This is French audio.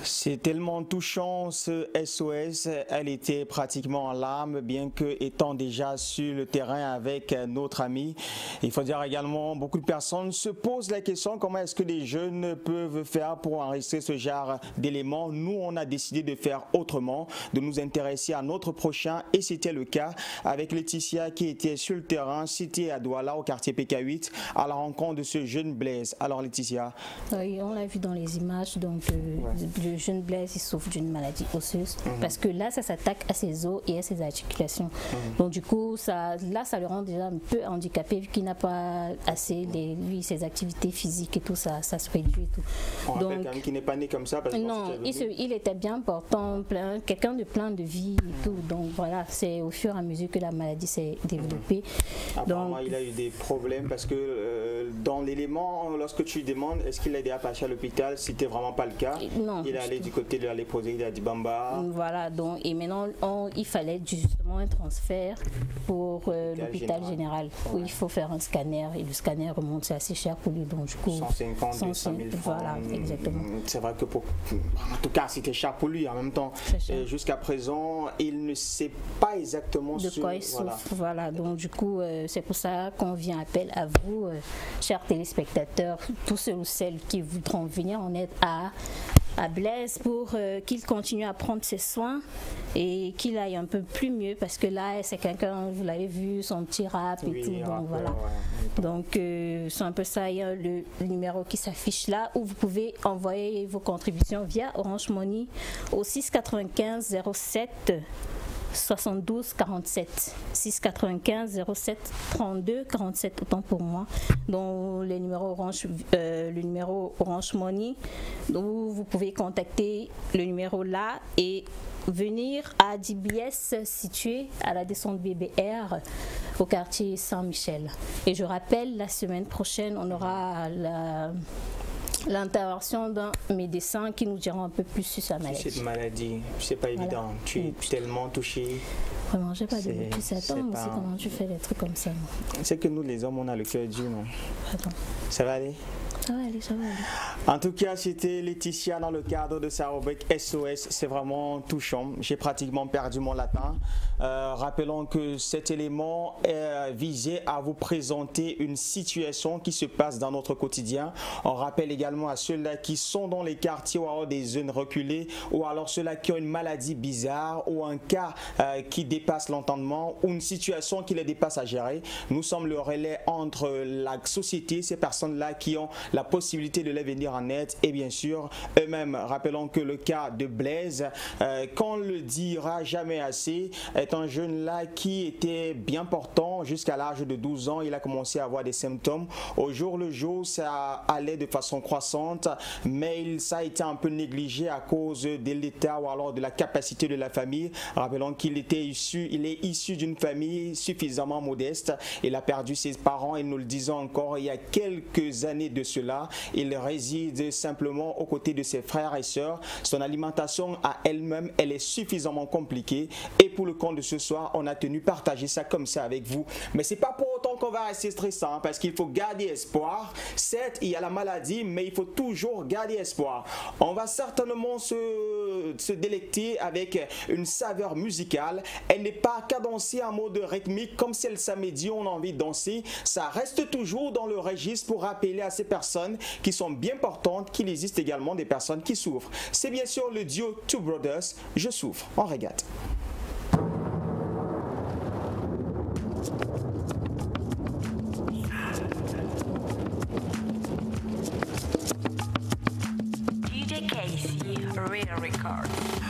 C'est tellement touchant ce SOS, elle était pratiquement en larmes bien que étant déjà sur le terrain avec notre ami. Il faut dire également, beaucoup de personnes se posent la question comment est-ce que les jeunes peuvent faire pour enregistrer ce genre d'éléments. Nous, on a décidé de faire autrement, de nous intéresser à notre prochain et c'était le cas avec Laetitia qui était sur le terrain, cité à Douala au quartier PK8 à la rencontre de ce jeune Blaise. Alors Laetitia. Oui, on l'a vu dans les images, donc le jeune Blaise il souffre d'une maladie osseuse parce que là ça s'attaque à ses os et à ses articulations. Donc du coup ça le rend déjà un peu handicapé vu qu'il n'a pas assez ses activités physiques et tout ça se réduit et tout. On rappelle quand même qu'il n'est pas né comme ça parce que non, il était bien portant, quelqu'un de plein de vie et tout. Donc voilà, c'est au fur et à mesure que la maladie s'est développée. Apparemment il a eu des problèmes parce que dans l'élément, lorsque tu lui demandes est-ce qu'il a déjà passé à l'hôpital, c'était vraiment pas le cas. Non, il est allé du côté de la léproserie de Bamba. Voilà, donc et maintenant il fallait justement un transfert pour l'hôpital général où il faut faire un scanner et le scanner remonte, c'est assez cher pour lui, donc du coup 150, 200 000 francs. Voilà, exactement. C'est vrai que en tout cas c'était cher pour lui en même temps. Jusqu'à présent il ne sait pas exactement de quoi il souffre. Voilà, donc du coup c'est pour ça qu'on vient appel à vous, chers téléspectateurs, tous ceux ou celles qui voudront venir en aide à Blaise pour qu'il continue à prendre ses soins et qu'il aille un peu plus mieux parce que là c'est quelqu'un, vous l'avez vu, son petit rap et tout, donc voilà. Donc c'est un peu ça, il y a le numéro qui s'affiche là où vous pouvez envoyer vos contributions via Orange Money au 695 07 72 47 695 07 32 47 autant pour moi, dont le numéro Orange Money, où vous pouvez contacter le numéro là et venir à DBS situé à la descente BBR au quartier Saint-Michel. Et je rappelle, la semaine prochaine on aura l'intervention d'un médecin qui nous dira un peu plus sur sa maladie. Cette maladie, c'est pas évident. Tu es tellement touché. Vraiment, j'ai pas de mots. Tu s'attends aussi comment tu fais des trucs comme ça. C'est que nous les hommes, on a le cœur dur, non? Attends. Ça va aller? Ça va aller, ça va aller. En tout cas, c'était Laetitia dans le cadre de sa rubrique SOS. C'est vraiment touchant. J'ai pratiquement perdu mon latin. Rappelons que cet élément visait à vous présenter une situation qui se passe dans notre quotidien. On rappelle également à ceux-là qui sont dans les quartiers ou alors des zones reculées ou alors ceux-là qui ont une maladie bizarre ou un cas qui dépasse l'entendement ou une situation qui les dépasse à gérer. Nous sommes le relais entre la société, ces personnes-là qui ont la possibilité de les venir en aide et bien sûr eux-mêmes. Rappelons que le cas de Blaise, qu'on le dira jamais assez, est un jeune là qui était bien portant jusqu'à l'âge de 12 ans. Il a commencé à avoir des symptômes. Au jour le jour, ça allait de façon croissante, mais ça a été un peu négligé à cause de l'état ou alors de la capacité de la famille. Rappelons qu'il il est issu d'une famille suffisamment modeste. Il a perdu ses parents et nous le disons encore il y a quelques années de cela. Il réside simplement aux côtés de ses frères et sœurs. Son alimentation à elle-même, elle est suffisamment compliquée. Et pour le compte de ce soir, on a tenu partager ça comme ça avec vous. Mais c'est pas pour autant qu'on va rester stressant parce qu'il faut garder espoir. Certes, il y a la maladie, mais il faut toujours garder espoir. On va certainement se délecter avec une saveur musicale. Elle n'est pas cadencée en mode rythmique comme si elle samedi on a envie de danser. Ça reste toujours dans le registre pour rappeler à ces personnes qui sont bien portantes qu'il existe également des personnes qui souffrent. C'est bien sûr le duo Two Brothers, Je souffre. On regarde. DJ Casey, Real Records.